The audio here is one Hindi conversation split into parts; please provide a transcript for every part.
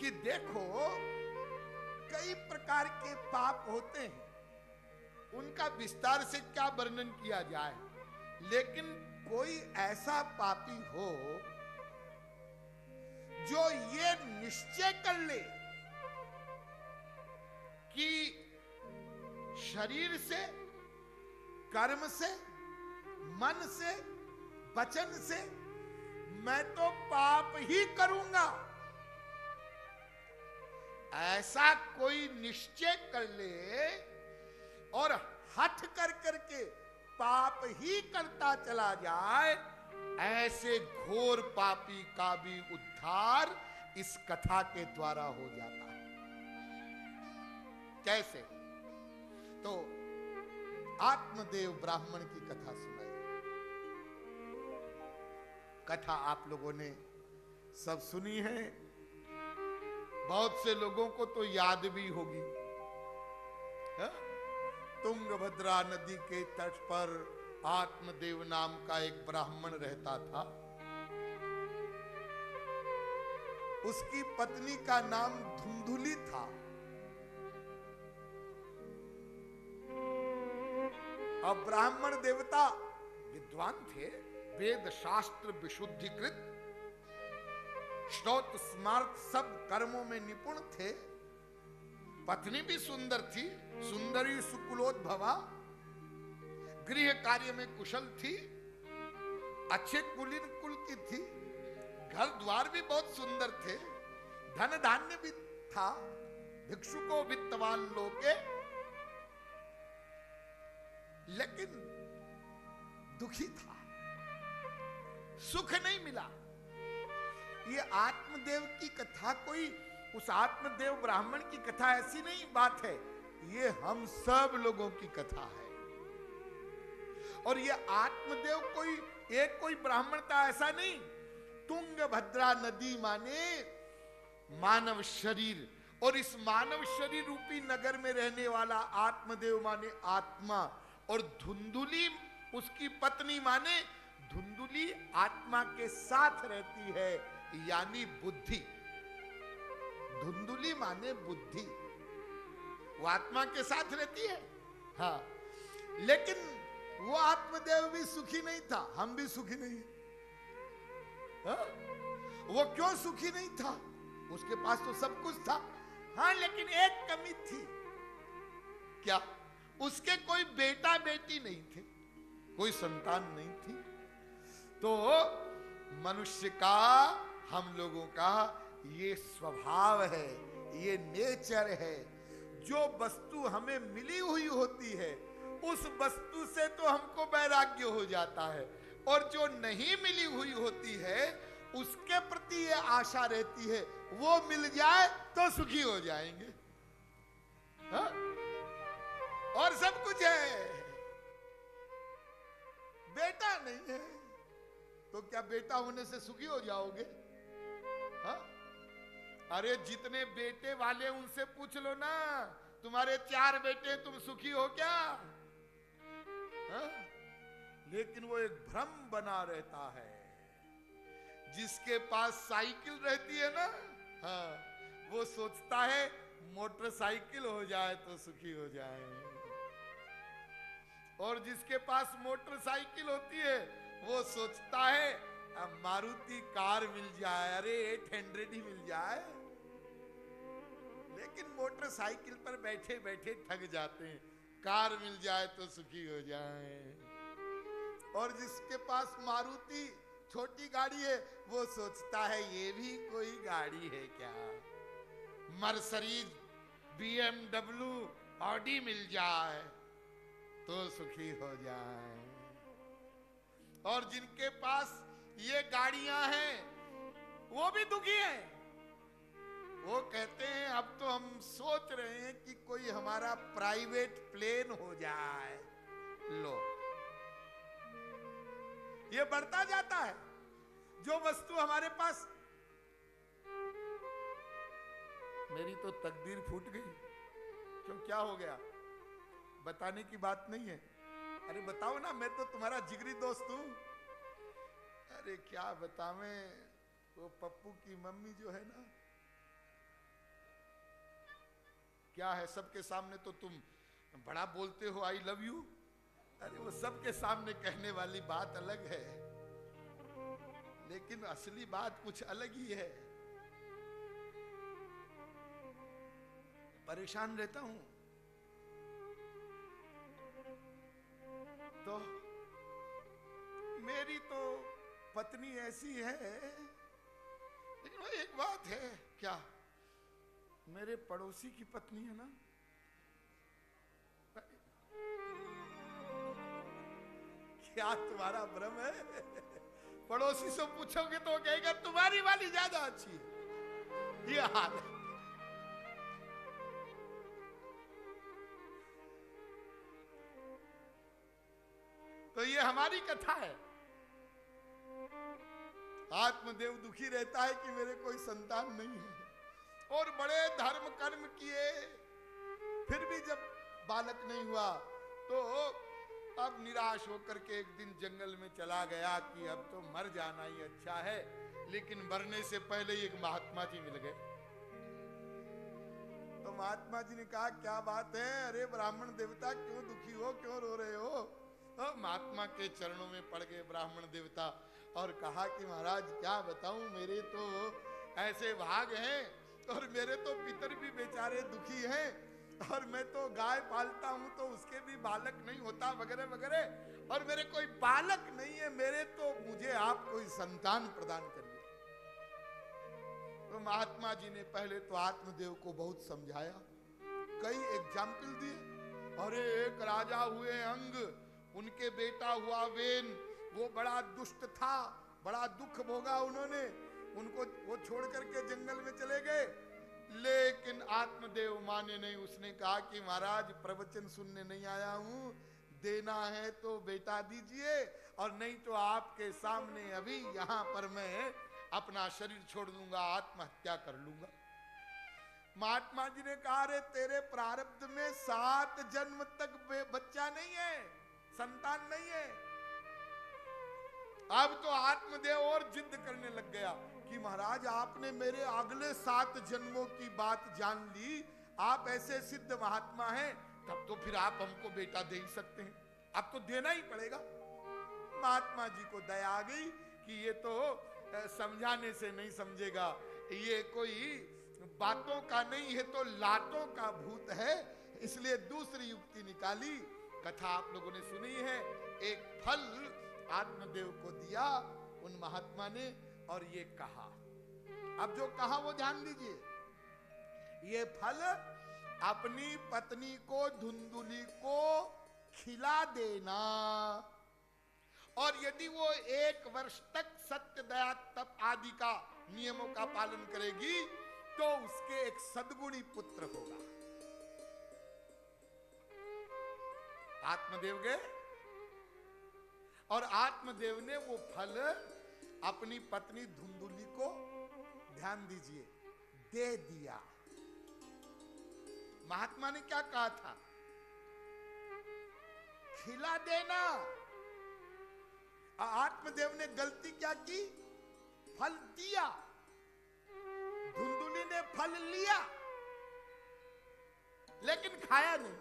कि देखो कई प्रकार के पाप होते हैं, उनका विस्तार से क्या वर्णन किया जाए, लेकिन कोई ऐसा पापी हो जो ये निश्चय कर ले कि शरीर से, कर्म से, मन से, वचन से मैं तो पाप ही करूंगा, ऐसा कोई निश्चय कर ले और हठ कर करके पाप ही करता चला जाए, ऐसे घोर पापी का भी उद्धार इस कथा के द्वारा हो जाता है। कैसे? तो आत्मदेव ब्राह्मण की कथा सुनाई। कथा आप लोगों ने सब सुनी है, बहुत से लोगों को तो याद भी होगी। है? तुंगभद्रा नदी के तट पर आत्मदेव नाम का एक ब्राह्मण रहता था। उसकी पत्नी का नाम धुंधुली था। अब ब्राह्मण देवता विद्वान थे, वेद शास्त्र विशुद्धिकृत, श्रोत स्मार्त सब कर्मों में निपुण थे। पत्नी भी सुंदर थी, सुंदरी सुकुलोद्भवा, गृह कार्य में कुशल थी, अच्छे कुलीन कुल की थी, घर द्वार भी बहुत सुंदर थे, धन धान्य भी था, भिक्षुको वित्तवान लोके, लेकिन दुखी था, सुख नहीं मिला। ये आत्मदेव की कथा कोई उस आत्मदेव ब्राह्मण की कथा ऐसी नहीं बात है, ये हम सब लोगों की कथा है। और ये आत्मदेव कोई ब्राह्मण था ऐसा नहीं। तुंगभद्रा नदी माने मानव शरीर, और इस मानव शरीर रूपी नगर में रहने वाला आत्मदेव माने आत्मा, और धुंधुली उसकी पत्नी माने धुंधुली आत्मा के साथ रहती है, यानी बुद्धि। धुंधुली माने बुद्धि, वो आत्मा के साथ रहती है। हाँ, लेकिन वो आत्मदेव भी सुखी नहीं था, हम भी सुखी नहीं। हाँ? वो क्यों सुखी नहीं था? उसके पास तो सब कुछ था। हाँ, लेकिन एक कमी थी। क्या? उसके कोई बेटा बेटी नहीं थे, कोई संतान नहीं थी। तो मनुष्य का, हम लोगों का ये स्वभाव है, ये नेचर है। जो वस्तु हमें मिली हुई होती है उस वस्तु से तो हमको वैराग्य हो जाता है, और जो नहीं मिली हुई होती है उसके प्रति ये आशा रहती है वो मिल जाए तो सुखी हो जाएंगे। हा? और सब कुछ है, बेटा नहीं है तो क्या बेटा होने से सुखी हो जाओगे? हा? अरे जितने बेटे वाले उनसे पूछ लो ना, तुम्हारे 4 बेटे, तुम सुखी हो क्या? हा? लेकिन वो एक भ्रम बना रहता है। जिसके पास साइकिल रहती है ना, हाँ, वो सोचता है मोटरसाइकिल हो जाए तो सुखी हो जाए, और जिसके पास मोटरसाइकिल होती है वो सोचता है मारुति कार मिल जाए, अरे 800 ही मिल जाए। लेकिन मोटरसाइकिल पर बैठे बैठे थक जाते हैं, कार मिल जाए तो सुखी हो जाए। और जिसके पास मारुति छोटी गाड़ी है वो सोचता है ये भी कोई गाड़ी है क्या, मर्सिडीज, BMW, ऑडी मिल जाए तो सुखी हो जाए। और जिनके पास ये गाड़ियां हैं वो भी दुखी हैं। वो कहते हैं अब तो हम सोच रहे हैं कि कोई हमारा प्राइवेट प्लेन हो जाए। लो, ये बढ़ता जाता है। जो वस्तु हमारे पास, मेरी तो तकदीर फूट गई। क्यों, क्या हो गया? बताने की बात नहीं है। अरे बताओ ना, मैं तो तुम्हारा जिगरी दोस्त हूं। अरे क्या बतावें, वो पप्पू की मम्मी जो है ना, क्या है, सबके सामने तो तुम बड़ा बोलते हो आई लव यू। अरे वो सबके सामने कहने वाली बात अलग है, लेकिन असली बात कुछ अलग ही है। परेशान रहता हूं तो मेरी तो पत्नी ऐसी है, लेकिन वो एक बात है, क्या मेरे पड़ोसी की पत्नी है ना, क्या तुम्हारा भ्रम है? पड़ोसी से पूछोगे तो कहेगा तुम्हारी वाली ज्यादा अच्छी है। ये हाल है। तो ये हमारी कथा है। आत्मदेव दुखी रहता है कि मेरे कोई संतान नहीं है, और बड़े धर्म कर्म किए, फिर भी जब बालक नहीं हुआ तो अब निराश होकर के एक दिन जंगल में चला गया कि अब तो मर जाना ही अच्छा है। लेकिन मरने से पहले एक महात्मा जी मिल गए। तो महात्मा जी ने कहा क्या बात है, अरे ब्राह्मण देवता क्यों दुखी हो, क्यों रो रहे हो? तो महात्मा के चरणों में पड़ गए ब्राह्मण देवता और कहा कि महाराज क्या बताऊं, मेरे तो ऐसे भाग हैं और मेरे तो पितर भी बेचारे दुखी हैं, और मैं तो गाय पालता हूं तो उसके भी बालक नहीं होता वगैरह वगैरह, और मेरे कोई बालक नहीं है, मेरे तो मुझे आप कोई संतान प्रदान करिए। तो महात्मा जी ने पहले तो आत्मदेव को बहुत समझाया, कई एग्जाम्पल दिए। अरे एक राजा हुए अंग, उनके बेटा हुआ वेन, वो बड़ा दुष्ट था, बड़ा दुख भोगा उन्होंने, उनको वो छोड़ करके जंगल में चले गए। लेकिन आत्मदेव माने नहीं, उसने कहा कि महाराज प्रवचन सुनने नहीं आया हूं, देना है तो बेटा दीजिए, और नहीं तो आपके सामने अभी यहां पर मैं अपना शरीर छोड़ दूंगा, आत्महत्या कर लूंगा। महात्मा जी ने कहा रे तेरे प्रारब्ध में 7 जन्म तक बच्चा नहीं है, संतान नहीं है। अब तो आत्मदेव और जिद करने लग गया कि महाराज आपने मेरे अगले 7 जन्मों की बात जान ली, आप ऐसे सिद्ध महात्मा हैं, तब तो फिर आप हमको बेटा दे ही सकते हैं, अब तो देना ही पड़ेगा। महात्मा जी को दया आ गई कि ये तो समझाने से नहीं समझेगा, ये कोई बातों का नहीं है तो लातों का भूत है, इसलिए दूसरी युक्ति निकाली। कथा आप लोगों ने सुनी है, एक फल आत्मदेव को दिया उन महात्मा ने, और ये कहा, अब जो कहा वो ध्यान दीजिए, ये फल अपनी पत्नी को धुंधुली को खिला देना, और यदि वो 1 वर्ष तक सत्य दया तप आदि का नियमों का पालन करेगी तो उसके एक सद्गुणी पुत्र होगा। आत्मदेव गए और आत्मदेव ने वो फल अपनी पत्नी धुंधुली को, ध्यान दीजिए, दे दिया। महात्मा ने क्या कहा था? खिला देना। आत्मदेव ने गलती क्या की? फल दिया, धुंधुली ने फल लिया लेकिन खाया नहीं,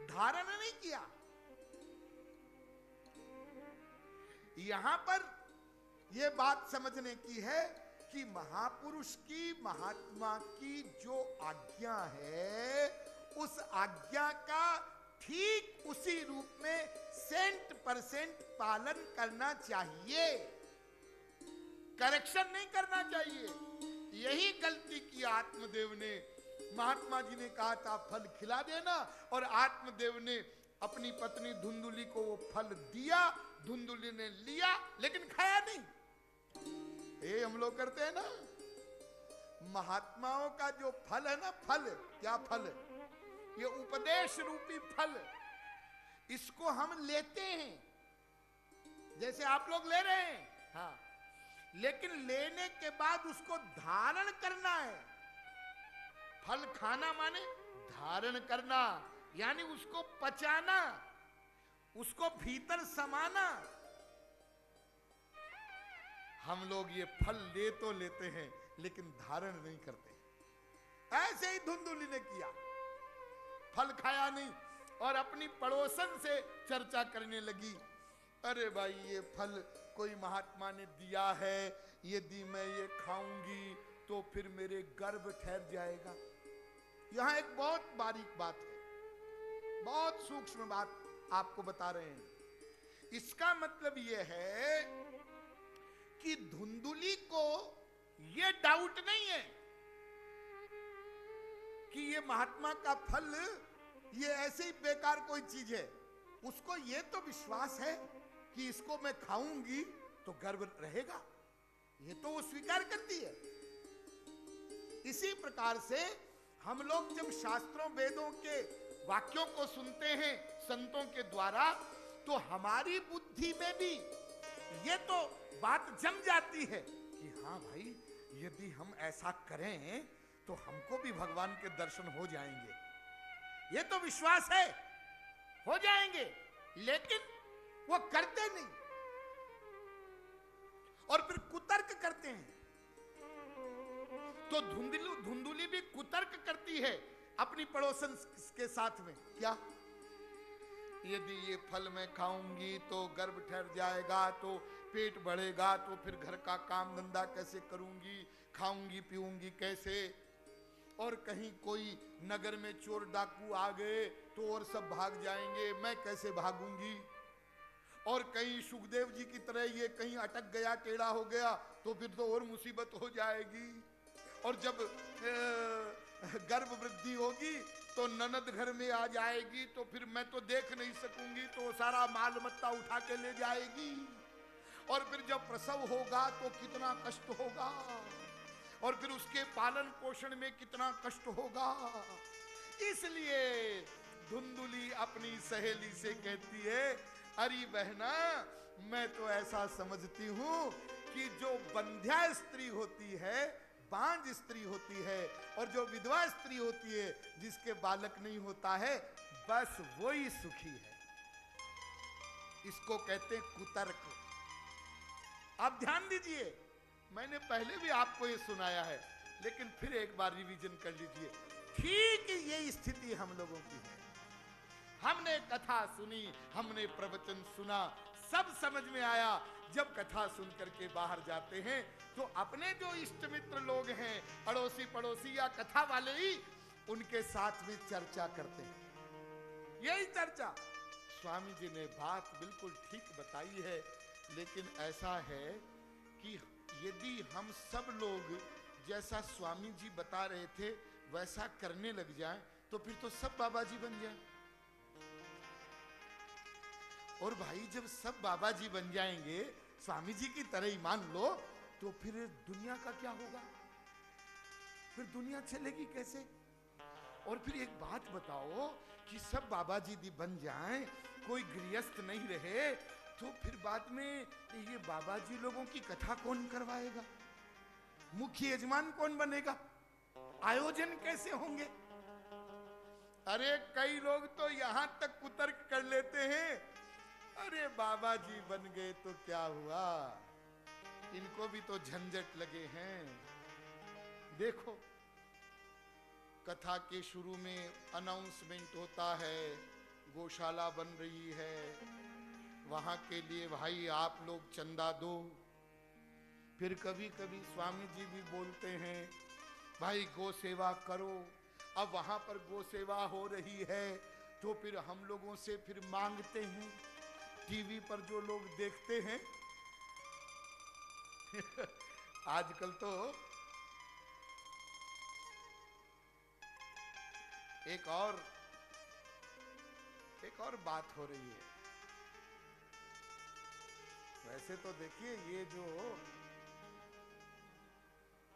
धारण नहीं किया। यहां पर यह बात समझने की है कि महापुरुष की, महात्मा की जो आज्ञा है, उस आज्ञा का ठीक उसी रूप में 100% पालन करना चाहिए, करेक्शन नहीं करना चाहिए। यही गलती की आत्मदेव ने। महात्मा जी ने कहा था फल खिला देना, और आत्मदेव ने अपनी पत्नी धुंधुली को वो फल दिया, धुंधुली ने लिया लेकिन खाया नहीं। ये हम लोग करते हैं ना, महात्माओं का जो फल है ना, फल क्या फल, ये उपदेश रूपी फल, इसको हम लेते हैं जैसे आप लोग ले रहे हैं, हाँ, लेकिन लेने के बाद उसको धारण करना है। फल खाना माने धारण करना, यानी उसको पचाना, उसको भीतर समाना। हम लोग ये फल ले तो लेते हैं लेकिन धारण नहीं करते। ऐसे ही धुंधुली ने किया, फल खाया नहीं और अपनी पड़ोसन से चर्चा करने लगी, अरे भाई ये फल कोई महात्मा ने दिया है, यदि मैं ये खाऊंगी तो फिर मेरे गर्भ ठहर जाएगा। यहां एक बहुत बारीक बात है, बहुत सूक्ष्म बात आपको बता रहे हैं। इसका मतलब यह है कि धुंधुली को यह डाउट नहीं है कि ये महात्मा का फल ये ऐसे ही बेकार कोई चीज है। उसको ये तो विश्वास है कि इसको मैं खाऊंगी तो गर्भ रहेगा, ये तो वो स्वीकार करती है। इसी प्रकार से हम लोग जब शास्त्रों वेदों के वाक्यों को सुनते हैं संतों के द्वारा, तो हमारी बुद्धि में भी ये तो बात जम जाती है कि हाँ भाई, यदि हम ऐसा करें तो हमको भी भगवान के दर्शन हो जाएंगे। ये तो विश्वास है, हो जाएंगे, लेकिन वो करते नहीं और फिर कुतर्क करते हैं। तो धुंधुली भी कुतर्क करती है अपनी पड़ोसन के साथ में। क्या? यदि ये फल मैं खाऊंगी तो गर्भ ठहर जाएगा, तो पेट बढ़ेगा, तो फिर घर का काम धंधा कैसे करूंगी, खाऊंगी पीऊंगी कैसे, और कहीं कोई नगर में चोर डाकू आ गए तो और सब भाग जाएंगे, मैं कैसे भागूंगी, और कहीं सुखदेव जी की तरह ये कहीं अटक गया, टेढ़ा हो गया तो फिर तो और मुसीबत हो जाएगी, और जब गर्भ वृद्धि होगी तो ननद घर में आ जाएगी तो फिर मैं तो देख नहीं सकूंगी, तो सारा माल मत्ता उठा के ले जाएगी, और फिर जब प्रसव होगा तो कितना कष्ट होगा, और फिर उसके पालन पोषण में कितना कष्ट होगा। इसलिए धुंधुली अपनी सहेली से कहती है, अरे बहना, मैं तो ऐसा समझती हूं कि जो बंध्या स्त्री होती है, बांझ स्त्री होती है, और जो विधवा स्त्री होती है जिसके बालक नहीं होता है, बस वही सुखी है। इसको कहते हैं कुतर्क। आप ध्यान दीजिए, मैंने पहले भी आपको ये सुनाया है, लेकिन फिर एक बार रिवीजन कर लीजिए। ठीक ये स्थिति हम लोगों की है। हमने कथा सुनी, हमने प्रवचन सुना, सब समझ में आया। जब कथा सुन करके बाहर जाते हैं तो अपने जो इष्ट मित्र लोग हैं, अड़ोसी पड़ोसी या कथा वाले ही, उनके साथ में चर्चा करते हैं। यही चर्चा, स्वामी जी ने बात बिल्कुल ठीक बताई है, लेकिन ऐसा है कि यदि हम सब लोग जैसा स्वामी जी बता रहे थे वैसा करने लग जाएं, तो फिर तो सब बाबा जी बन जाएं। और भाई, जब सब बाबा जी बन जाएंगे, स्वामी जी की तरह ही मान लो, तो फिर दुनिया का क्या होगा? फिर दुनिया चलेगी कैसे? और फिर एक बात बताओ कि सब बाबा जी बन जाएं, कोई गृहस्थ नहीं रहे, तो फिर बाद में ये बाबा जी लोगों की कथा कौन करवाएगा? मुख्य यजमान कौन बनेगा? आयोजन कैसे होंगे? अरे कई लोग तो यहां तक कुतर्क कर लेते हैं, अरे बाबा जी बन गए तो क्या हुआ, इनको भी तो झंझट लगे हैं। देखो, कथा के शुरू में अनाउंसमेंट होता है, गौशाला बन रही है, वहां के लिए भाई आप लोग चंदा दो। फिर कभी कभी स्वामी जी भी बोलते हैं, भाई गौ सेवा करो। अब वहां पर गौ सेवा हो रही है तो फिर हम लोगों से फिर मांगते हैं, टीवी पर जो लोग देखते हैं आजकल तो एक और बात हो रही है। वैसे तो देखिए, ये जो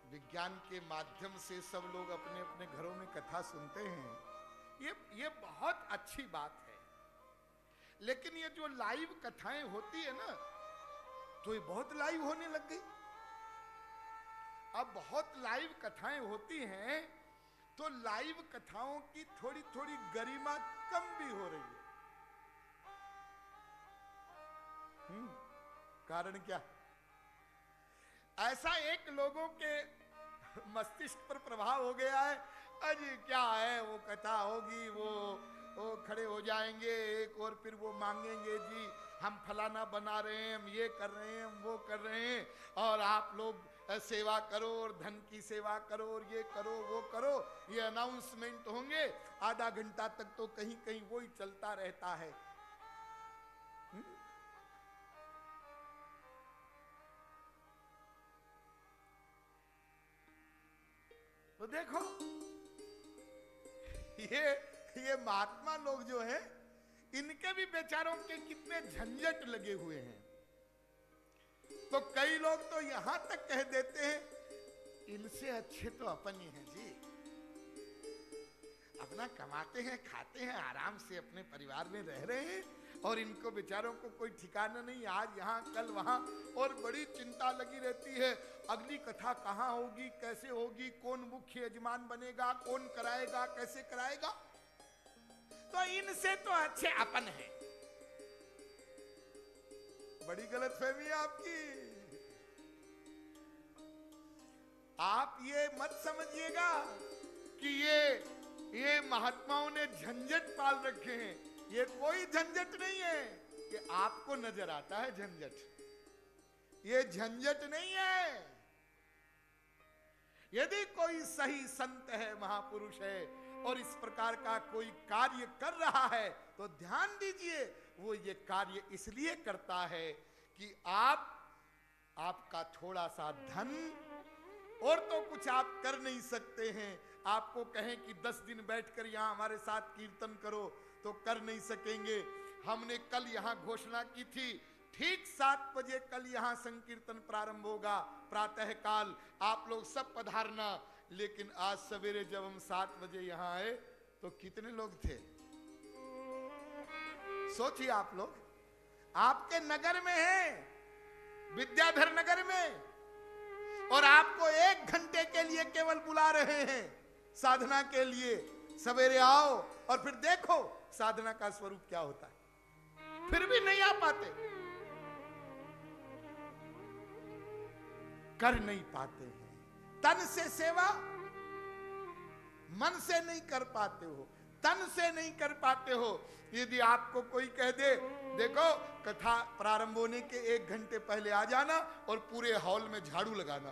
विज्ञान के माध्यम से सब लोग अपने अपने घरों में कथा सुनते हैं, ये बहुत अच्छी बात है, लेकिन ये जो लाइव कथाएं होती है ना, तो ये बहुत लाइव होने लग गई। अब बहुत लाइव कथाएं होती हैं, तो लाइव कथाओं की थोड़ी थोड़ी गरिमा कम भी हो रही है। कारण क्या? ऐसा एक लोगों के मस्तिष्क पर प्रभाव हो गया है। अजी क्या है, वो कथा होगी, वो खड़े हो जाएंगे एक और फिर वो मांगेंगे जी हम फलाना बना रहे हैं, हम ये कर रहे हैं, हम वो कर रहे हैं, और आप लोग सेवा करो और धन की सेवा करो और ये करो वो करो, ये अनाउंसमेंट होंगे। आधा घंटा तक तो कहीं कहीं वो ही चलता रहता है। तो देखो ये महात्मा लोग जो हैं, इनके भी बेचारों के कितने झंझट लगे हुए हैं। तो कई लोग तो यहां तक कह देते हैं इनसे अच्छे तो अपन ही हैं जी, अपना कमाते हैं, खाते हैं, आराम से अपने परिवार में रह रहे हैं, और इनको बेचारों को कोई ठिकाना नहीं, आज यहाँ कल वहां, और बड़ी चिंता लगी रहती है अगली कथा कहाँ होगी, कैसे होगी, कौन मुख्य यजमान बनेगा, कौन कराएगा, कैसे कराएगा। तो इनसे तो अच्छे अपन हैं। बड़ी गलतफहमी है आपकी। आप ये मत समझिएगा कि ये महात्माओं ने झंझट पाल रखे हैं। ये कोई झंझट नहीं है कि आपको नजर आता है झंझट, ये झंझट नहीं है। यदि कोई सही संत है, महापुरुष है, और इस प्रकार का कोई कार्य कर रहा है, तो ध्यान दीजिए वो ये कार्य इसलिए करता है कि आपका थोड़ा सा धन, और तो कुछ आप कर नहीं सकते हैं, आपको कहें कि 10 दिन बैठकर यहां हमारे साथ कीर्तन करो तो कर नहीं सकेंगे। हमने कल यहां घोषणा की थी ठीक 7 बजे कल यहां संकीर्तन प्रारंभ होगा, प्रातः काल, आप लोग सब पधारना। लेकिन आज सवेरे जब हम 7 बजे यहां आए तो कितने लोग थे? सोचिए आप लोग, आपके नगर में है, विद्याधर नगर में, और आपको 1 घंटे के लिए केवल बुला रहे हैं साधना के लिए। सवेरे आओ और फिर देखो साधना का स्वरूप क्या होता है, फिर भी नहीं आ पाते, कर नहीं पाते हैं। तन से सेवा मन से नहीं कर पाते हो, तन से नहीं कर पाते हो। यदि आपको कोई कह दे देखो कथा प्रारंभ होने के 1 घंटे पहले आ जाना और पूरे हॉल में झाड़ू लगाना,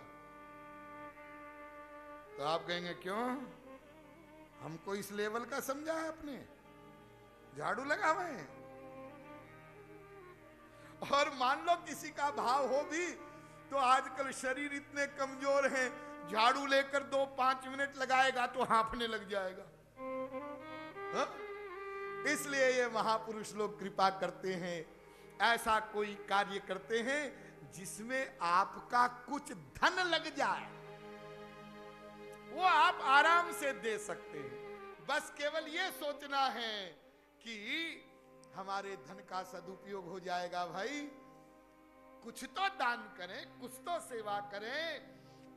तो आप कहेंगे क्यों, हमको इस लेवल का समझा है आपने, झाड़ू लगावे हैं। और मान लो किसी का भाव हो भी, तो आजकल शरीर इतने कमजोर हैं, झाड़ू लेकर 2-5 मिनट लगाएगा तो हांफने लग जाएगा। हा? इसलिए ये महापुरुष लोग कृपा करते हैं, ऐसा कोई कार्य करते हैं जिसमें आपका कुछ धन लग जाए, वो आप आराम से दे सकते हैं। बस केवल ये सोचना है कि हमारे धन का सदुपयोग हो जाएगा। भाई कुछ तो दान करें, कुछ तो सेवा करें,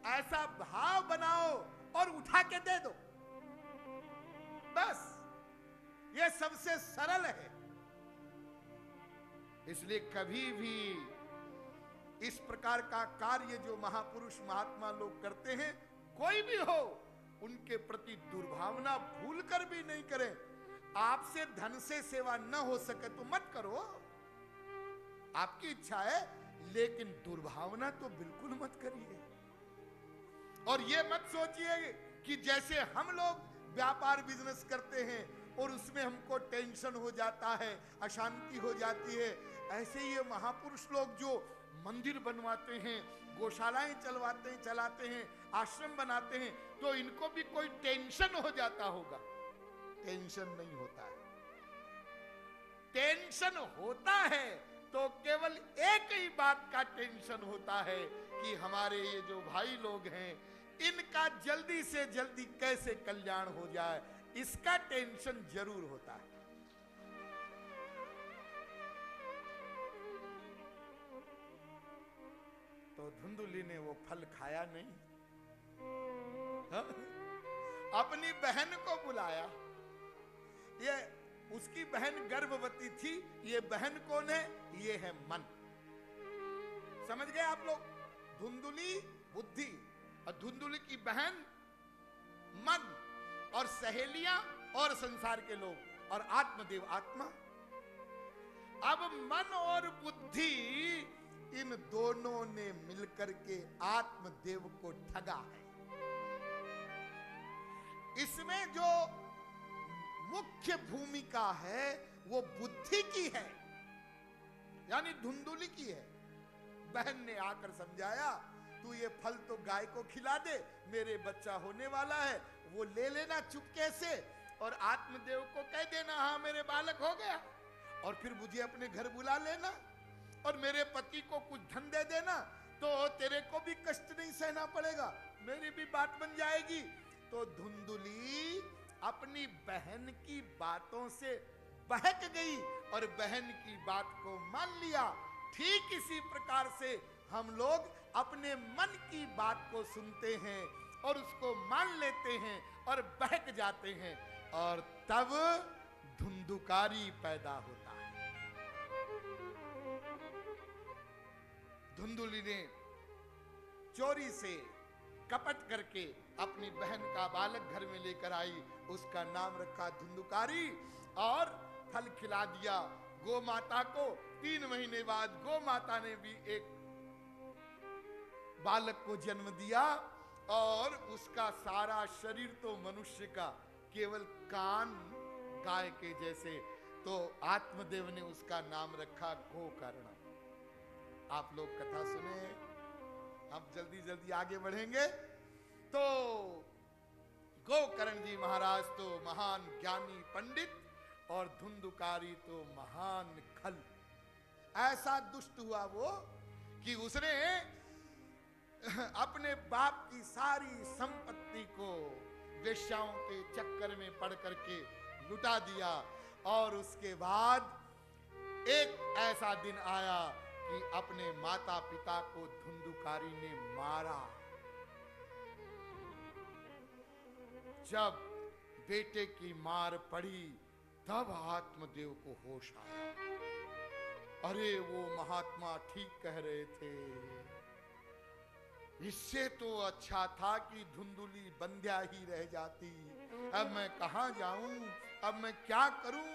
ऐसा भाव बनाओ और उठा के दे दो, बस ये सबसे सरल है। इसलिए कभी भी इस प्रकार का कार्य जो महापुरुष महात्मा लोग करते हैं, कोई भी हो, उनके प्रति दुर्भावना भूल कर भी नहीं करें। आपसे धन से सेवा न हो सके तो मत करो, आपकी इच्छा है, लेकिन दुर्भावना तो बिल्कुल मत करिए। और ये मत सोचिए कि जैसे हम लोग व्यापार बिजनेस करते हैं और उसमें हमको टेंशन हो जाता है, अशांति हो जाती है, ऐसे ये महापुरुष लोग जो मंदिर बनवाते हैं, गौशालाएं चलाते हैं, आश्रम बनाते हैं, तो इनको भी कोई टेंशन हो जाता होगा? टेंशन नहीं होता है। टेंशन होता है तो केवल एक ही बात का टेंशन होता है कि हमारे ये जो भाई लोग हैं, इनका जल्दी से जल्दी कैसे कल्याण हो जाए, इसका टेंशन जरूर होता है। तो धुंधुली ने वो फल खाया नहीं, अपनी बहन को बुलाया। ये उसकी बहन गर्भवती थी, ये बहन कौन है? ये है मन। समझ गए आप लोग? धुंधुली बुद्धि और धुंधुली की बहन मन, और सहेलियां और संसार के लोग, और आत्मदेव आत्मा। अब मन और बुद्धि इन दोनों ने मिलकर के आत्मदेव को ठगा है। इसमें जो मुख्य भूमिका है वो बुद्धि की है, यानी धुंधुली की है। बहन ने आकर समझाया, तू ये फल तो गाय को खिला दे, मेरे बच्चा होने वाला है, वो ले लेना चुपके से, और आत्मदेव को कह देना हाँ मेरे बालक हो गया, और फिर मुझे अपने घर बुला लेना, और मेरे पति को कुछ धन दे देना, तो तेरे को भी कष्ट नहीं सहना पड़ेगा, मेरी भी बात बन जाएगी। तो धुंधुली अपनी बहन की बातों से बहक गई और बहन की बात को मान लिया। ठीक इसी प्रकार से हम लोग अपने मन की बात को सुनते हैं और उसको मान लेते हैं और बहक जाते हैं, और तब धुंधुकारी पैदा होता है। धुंधुली ने चोरी से कपट करके अपनी बहन का बालक घर में लेकर आई, उसका नाम रखा धुंधुकारी, और फल खिला दिया गौ माता को। 3 महीने बाद गौ माता ने भी एक बालक को जन्म दिया, और उसका सारा शरीर तो मनुष्य का, केवल कान गाय के जैसे। तो आत्मदेव ने उसका नाम रखा गोकर्ण। आप लोग कथा सुने, हम जल्दी जल्दी आगे बढ़ेंगे। तो गोकर्ण जी महाराज तो महान ज्ञानी पंडित, और धुंधुकारी तो महान खल। ऐसा दुष्ट हुआ वो कि उसने अपने बाप की सारी संपत्ति को वेश्याओं के चक्कर में पड़ करके लुटा दिया। और उसके बाद एक ऐसा दिन आया कि अपने माता पिता को धुंधुकारी ने मारा। जब बेटे की मार पड़ी तब आत्मदेव को होश आया। अरे वो महात्मा ठीक कह रहे थे, इससे तो अच्छा था कि धुंधुली बंध्या ही रह जाती। अब मैं कहां जाऊं, अब मैं क्या करूं,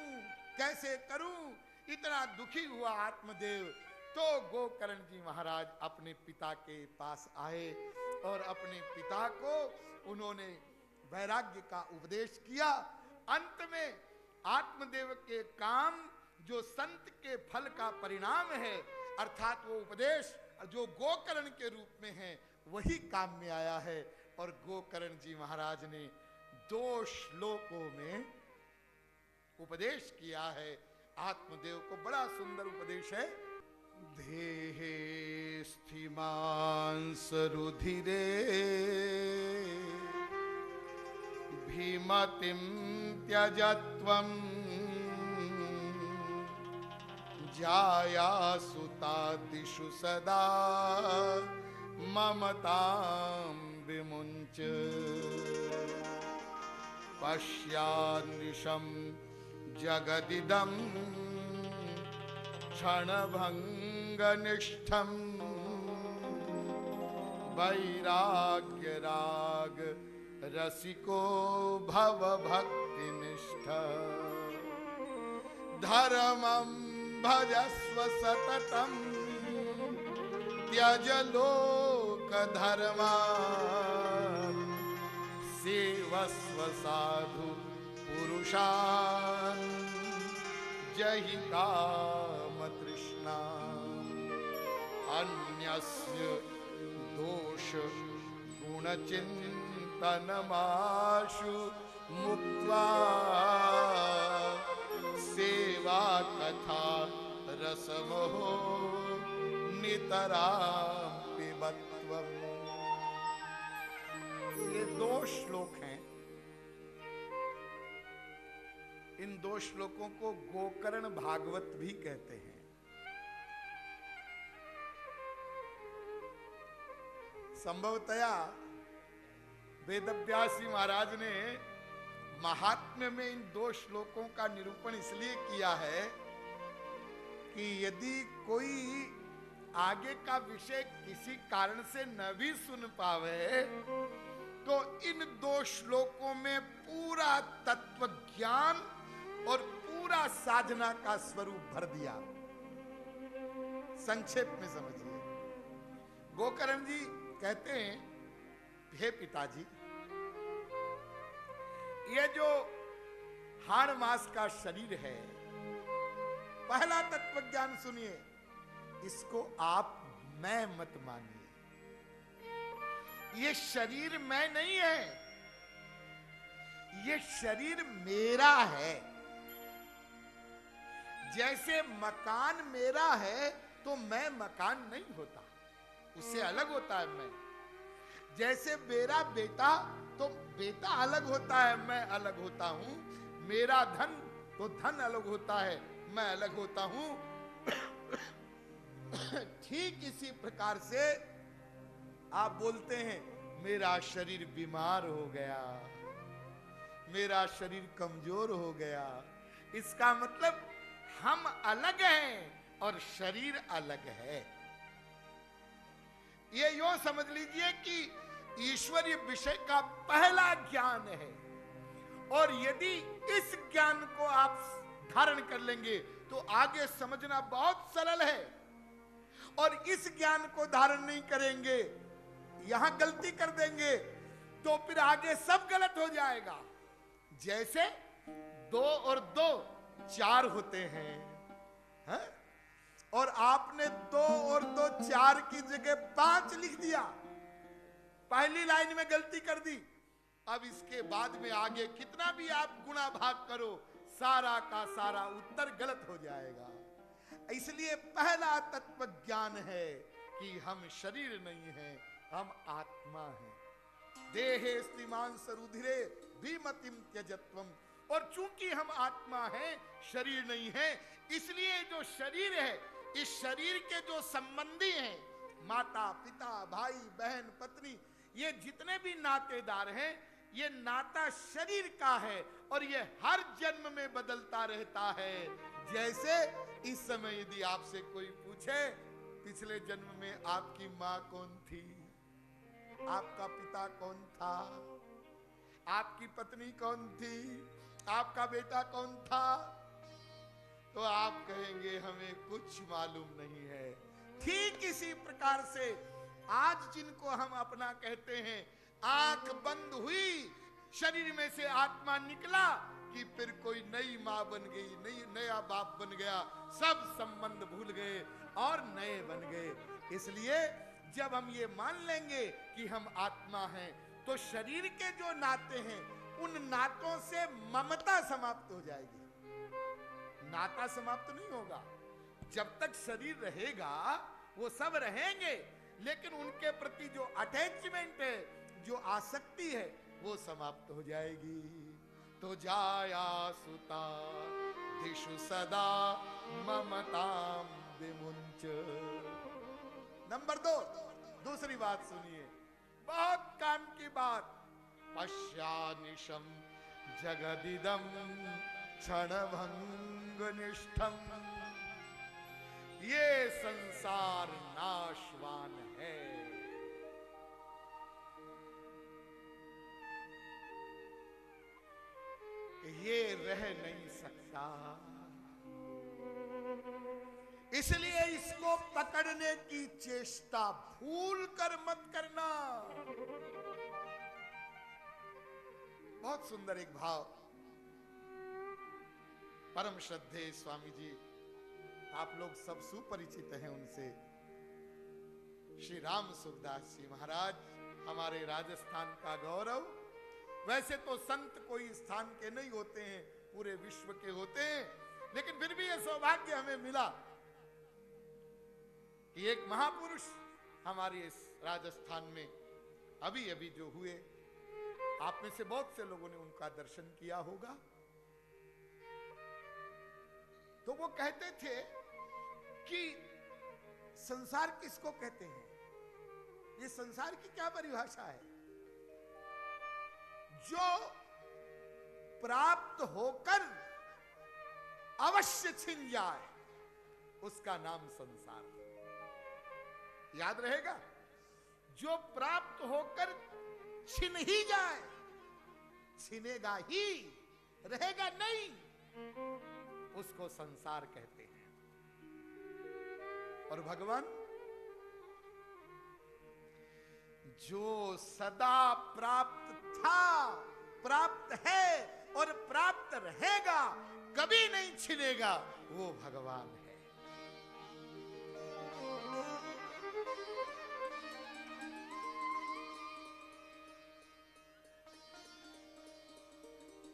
कैसे करूं, इतना दुखी हुआ आत्मदेव। तो गोकर्ण जी महाराज अपने पिता के पास आए और अपने पिता को उन्होंने वैराग्य का उपदेश किया। अंत में आत्मदेव के काम जो संत के फल का परिणाम है, अर्थात वो उपदेश जो गोकर्ण के रूप में है, वही काम में आया है। और गोकर्ण जी महाराज ने 2 श्लोकों में उपदेश किया है। आत्मदेव को बड़ा सुंदर उपदेश है। देहे स्थिमांस रुधिरे भीमतिं त्यजत्वं जाया सुतादिषु सदा ममतां विमुञ्च पश्यान्निशं जगदिदं क्षणभङ्गनिष्ठं वैराग्यराग रसिको भव भक्तिनिष्ठ धर्मं भजस्व सततं त्यज लोक धर्मान् सेवस्व साधु पुरुषान् जहि काम तृष्णा अन्यस्य दोष गुण चिंतनमाशु मुक्त्वा सेवा कथा रसमोहो नितरां पिबत्वम्। ये 2 श्लोक हैं। इन 2 श्लोकों को गोकर्ण भागवत भी कहते हैं। संभवतया वेदव्यासी महाराज ने महात्म्य में इन 2 श्लोकों का निरूपण इसलिए किया है कि यदि कोई आगे का विषय किसी कारण से न भी सुन पावे तो इन 2 श्लोकों में पूरा तत्व ज्ञान और पूरा साधना का स्वरूप भर दिया। संक्षेप में समझिए। गोकर्ण जी कहते हैं, हे पिताजी, ये जो हाड़ मास का शरीर है, पहला तत्व ज्ञान सुनिए, इसको आप मैं मत मानिए। ये शरीर मैं नहीं है, ये शरीर मेरा है। जैसे मकान मेरा है तो मैं मकान नहीं होता, उससे अलग होता है मैं। जैसे मेरा बेटा तो बेटा अलग होता है, मैं अलग होता हूं। मेरा धन तो धन अलग होता है, मैं अलग होता हूं। ठीक इसी प्रकार से आप बोलते हैं मेरा शरीर बीमार हो गया, मेरा शरीर कमजोर हो गया। इसका मतलब हम अलग हैं और शरीर अलग है। ये यूं समझ लीजिए कि ईश्वरीय विषय का पहला ज्ञान है, और यदि इस ज्ञान को आप धारण कर लेंगे तो आगे समझना बहुत सरल है। और इस ज्ञान को धारण नहीं करेंगे, यहां गलती कर देंगे तो फिर आगे सब गलत हो जाएगा। जैसे 2 और 2 4 होते हैं, है? और आपने 2 और 2 4 की जगह 5 लिख दिया, पहली लाइन में गलती कर दी। अब इसके बाद में आगे कितना भी आप गुणा भाग करो, सारा का सारा उत्तर गलत हो जाएगा। इसलिए पहला तत्व ज्ञान है कि हम शरीर नहीं हैं, हम आत्मा हैं। देहे स्तिमान सरुधिरे भीमतिम त्यजत्वम। और चूंकि हम आत्मा हैं, शरीर नहीं है, इसलिए जो शरीर है, इस शरीर के जो संबंधी हैं, माता पिता भाई बहन पत्नी, ये जितने भी नातेदार हैं, ये नाता शरीर का है और ये हर जन्म में बदलता रहता है। जैसे इस समय यदि आपसे कोई पूछे पिछले जन्म में आपकी मां कौन थी, आपका पिता कौन था, आपकी पत्नी कौन थी, आपका बेटा कौन था, तो आप कहेंगे हमें कुछ मालूम नहीं है। ठीक इसी प्रकार से आज जिनको हम अपना कहते हैं, आंख बंद हुई, शरीर में से आत्मा निकला कि फिर कोई नई मां बन गई, नया बाप बन गया, सब संबंध भूल गए और नए बन गए। इसलिए जब हम ये मान लेंगे कि हम आत्मा हैं, तो शरीर के जो नाते हैं, उन नातों से ममता समाप्त हो जाएगी। नाता समाप्त नहीं होगा, जब तक शरीर रहेगा वो सब रहेंगे, लेकिन उनके प्रति जो अटैचमेंट है, जो आसक्ति है, वो समाप्त हो जाएगी। तो जाया सुता दिशु सदा ममताम विमुंच। नंबर 2, दूसरी बात सुनिए, बहुत काम की बात। पश्यानिशम जगदिदम क्षणभंग निष्ठम। ये संसार नाशवान है। ये रह नहीं सकता, इसलिए इसको पकड़ने की चेष्टा भूल कर मत करना। बहुत सुंदर एक भाव, परम श्रद्धेय स्वामी जी, आप लोग सब सुपरिचित हैं उनसे। श्री राम सुखदास जी महाराज, हमारे राजस्थान का गौरव। वैसे तो संत कोई स्थान के नहीं होते हैं, पूरे विश्व के होते हैं, लेकिन फिर भी यह सौभाग्य हमें मिला कि एक महापुरुष हमारे इस राजस्थान में अभी अभी जो हुए, आप में से बहुत से लोगों ने उनका दर्शन किया होगा। तो वो कहते थे कि संसार किसको कहते हैं, ये संसार की क्या परिभाषा है? जो प्राप्त होकर अवश्य छिन जाए, उसका नाम संसार। याद रहेगा? जो प्राप्त होकर छिन ही जाए, छिनेगा ही, रहेगा नहीं, उसको संसार कहते हैं। और भगवान जो सदा प्राप्त था, प्राप्त है और प्राप्त रहेगा, कभी नहीं छिनेगा, वो भगवान है।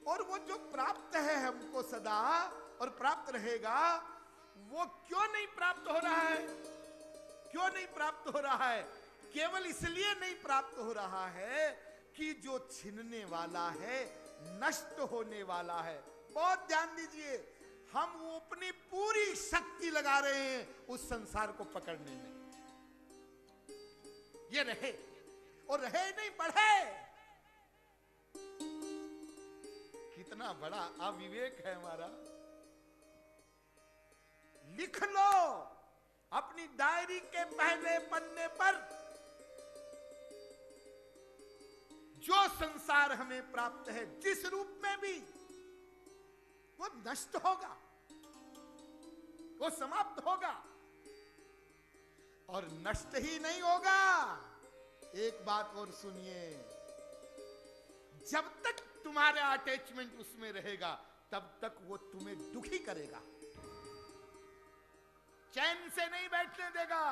और वो जो प्राप्त है हमको सदा और प्राप्त रहेगा, वो क्यों नहीं प्राप्त हो रहा है? क्यों नहीं प्राप्त हो रहा है? केवल इसलिए नहीं प्राप्त हो रहा है कि जो छिनने वाला है, नष्ट होने वाला है। बहुत ध्यान दीजिए, हम वो अपनी पूरी शक्ति लगा रहे हैं उस संसार को पकड़ने में। ये रहे और रहे नहीं, बढ़े। कितना बड़ा अविवेक है हमारा। लिख लो अपनी डायरी के पहले पन्ने पर, जो संसार हमें प्राप्त है जिस रूप में भी, वो नष्ट होगा, वो समाप्त होगा। और नष्ट ही नहीं होगा, एक बात और सुनिए, जब तक तुम्हारा अटैचमेंट उसमें रहेगा तब तक वो तुम्हें दुखी करेगा, चैन से नहीं बैठने देगा।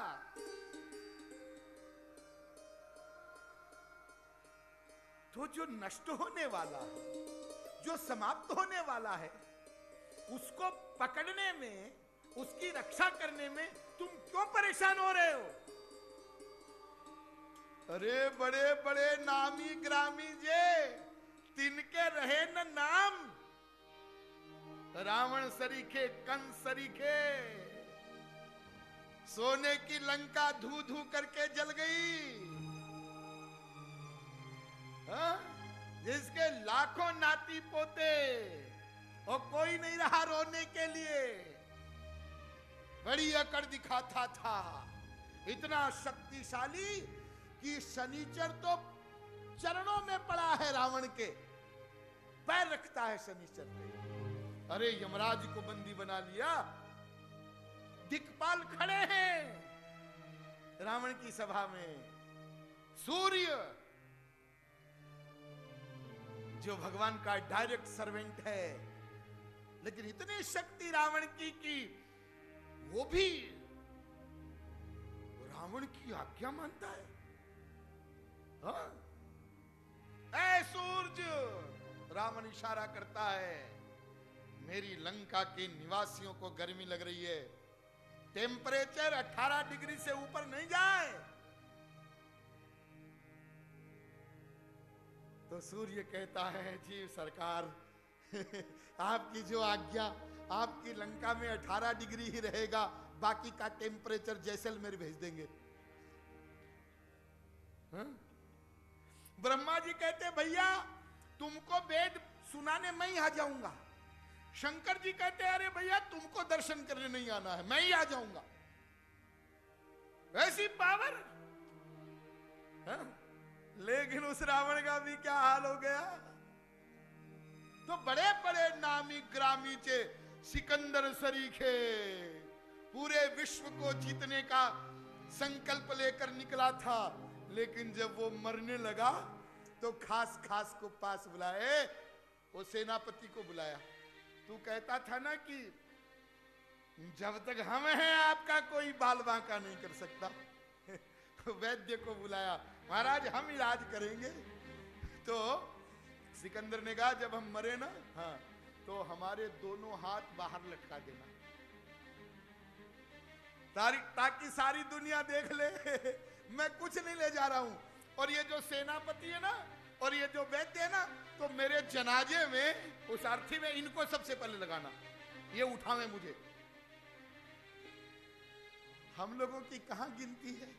तो जो नष्ट होने वाला है, जो समाप्त होने वाला है, उसको पकड़ने में, उसकी रक्षा करने में तुम क्यों परेशान हो रहे हो? अरे बड़े बड़े नामी ग्रामी जे, तिनके रहे न नाम, रावण सरीखे, कंस सरीखे, सोने की लंका धू धू करके जल गई। हाँ? जिसके लाखों नाती पोते और कोई नहीं रहा रोने के लिए, बड़ी अकड़ दिखाता था, इतना शक्तिशाली कि शनिचर तो चरणों में पड़ा है रावण के, पैर रखता है शनिचर पे। अरे यमराज को बंदी बना लिया, दिक्पाल खड़े हैं रावण की सभा में। सूर्य जो भगवान का डायरेक्ट सर्वेंट है, लेकिन इतनी शक्ति रावण की कि वो भी रावण की आज्ञा मानता है। हाँ? ऐ सूर्य, रावण इशारा करता है, मेरी लंका के निवासियों को गर्मी लग रही है, टेम्परेचर 18 डिग्री से ऊपर नहीं जाए। तो सूर्य कहता है, जी सरकार आपकी जो आज्ञा, आपकी लंका में 18 डिग्री ही रहेगा, बाकी का टेम्परेचर जैसलमेर भेज देंगे। हाँ? ब्रह्मा जी कहते, भैया तुमको वेद सुनाने मैं ही आ जाऊंगा। शंकर जी कहते, अरे भैया तुमको दर्शन करने नहीं आना है, मैं ही आ जाऊंगा। ऐसी पावर। हाँ? लेकिन उस रावण का भी क्या हाल हो गया। तो बड़े बड़े नामी ग्रामी चे सिकंदर सरीखे पूरे विश्व को जीतने का संकल्प लेकर निकला था, लेकिन जब वो मरने लगा तो खास खास को पास बुलाए, वो सेनापति को बुलाया। तू कहता था ना कि जब तक हम हैं आपका कोई बाल बांका नहीं कर सकता। वैद्य को बुलाया, महाराज हम इलाज करेंगे। तो सिकंदर ने कहा, जब हम मरे ना, हाँ, तो हमारे दोनों हाथ बाहर लटका देना, ताकि सारी दुनिया देख ले मैं कुछ नहीं ले जा रहा हूं। और ये जो सेनापति है ना, और ये जो वैद्य है ना, तो मेरे जनाजे में, उस अर्थी में इनको सबसे पहले लगाना, ये उठावे मुझे। हम लोगों की कहां गिनती है।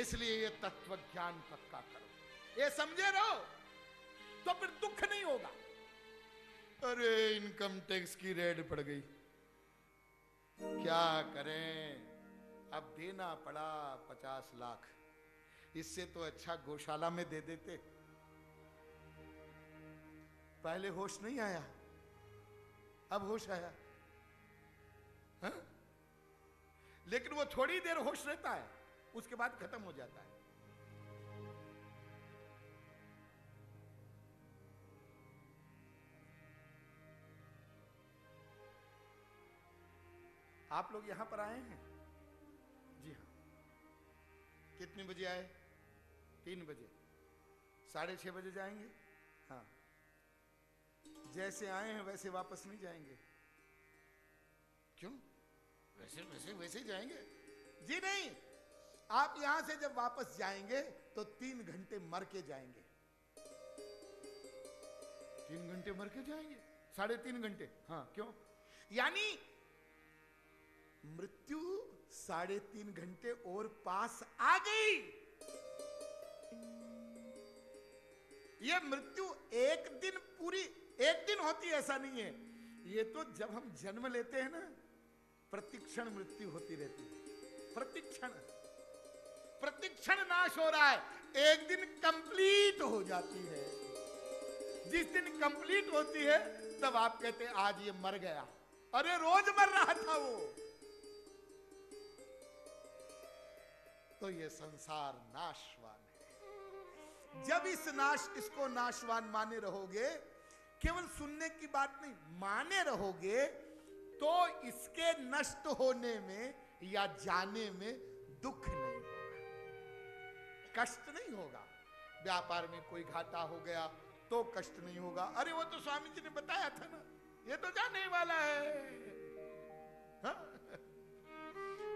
इसलिए ये तत्व ज्ञान पक्का करो, ये समझे रहो, तो फिर दुख नहीं होगा। अरे इनकम टैक्स की रेड पड़ गई, क्या करें, अब देना पड़ा 50 लाख। इससे तो अच्छा गौशाला में दे देते। पहले होश नहीं आया, अब होश आया। हा? लेकिन वो थोड़ी देर होश रहता है, उसके बाद खत्म हो जाता है। आप लोग यहां पर आए हैं? जी हाँ। कितने बजे आए? 3 बजे। 6:30 बजे जाएंगे? हाँ। जैसे आए हैं वैसे वापस नहीं जाएंगे? क्यों? वैसे वैसे वैसे ही जाएंगे? जी नहीं, आप यहां से जब वापस जाएंगे तो 3 घंटे मर के जाएंगे। 3 घंटे मर के जाएंगे? 3.5 घंटे? हाँ। क्यों? यानी मृत्यु 3.5 घंटे और पास आ गई। ये मृत्यु एक दिन पूरी एक दिन होती है ऐसा नहीं है। ये तो जब हम जन्म लेते हैं ना, प्रतिक्षण मृत्यु होती रहती है। प्रतिक्षण नाश हो रहा है। एक दिन कंप्लीट हो जाती है। जिस दिन कंप्लीट होती है तब आप कहते हैं आज ये मर गया। अरे रोज मर रहा था वो। तो ये संसार नाशवान है। जब इसको नाशवान माने रहोगे, केवल सुनने की बात नहीं माने रहोगे, तो इसके नष्ट होने में या जाने में दुख नहीं होगा, कष्ट नहीं होगा। व्यापार में कोई घाटा हो गया तो कष्ट नहीं होगा। अरे वो तो स्वामी जी ने बताया था ना, ये तो जाने वाला है। हा?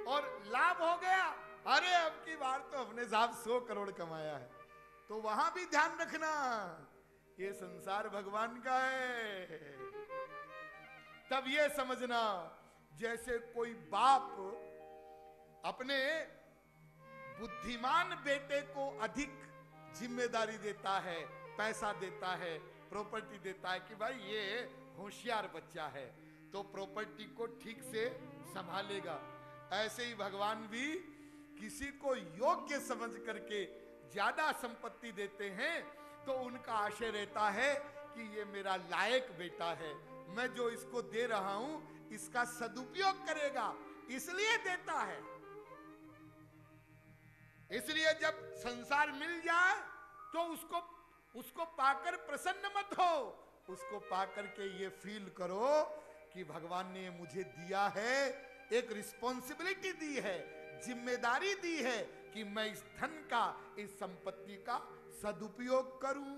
और लाभ हो गया, अरे अब की बार तो अपने साहब 100 करोड़ कमाया है। तो वहां भी ध्यान रखना, ये संसार भगवान का है। तब ये समझना, जैसे कोई बाप अपने बुद्धिमान बेटे को अधिक जिम्मेदारी देता है, पैसा देता है, प्रॉपर्टी देता है कि भाई ये होशियार बच्चा है तो प्रॉपर्टी को ठीक से संभालेगा, ऐसे ही भगवान भी किसी को योग्य समझ करके ज्यादा संपत्ति देते हैं तो उनका आशय रहता है कि ये मेरा लायक बेटा है, मैं जो इसको दे रहा हूं इसका सदुपयोग करेगा, इसलिए देता है। इसलिए जब संसार मिल जाए तो उसको पाकर प्रसन्न मत हो, उसको पाकर के ये फील करो कि भगवान ने मुझे दिया है, एक रिस्पॉन्सिबिलिटी दी है, जिम्मेदारी दी है कि मैं इस धन का, इस संपत्ति का सदुपयोग करूं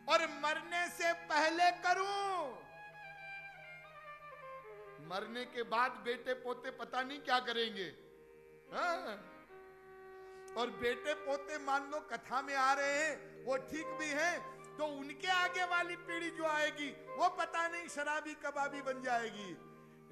और मरने से पहले करूं। मरने के बाद बेटे पोते पता नहीं क्या करेंगे। हाँ? और बेटे पोते मान लो कथा में आ रहे हैं, वो ठीक भी हैं, तो उनके आगे वाली पीढ़ी जो आएगी वो पता नहीं शराबी कबाबी बन जाएगी।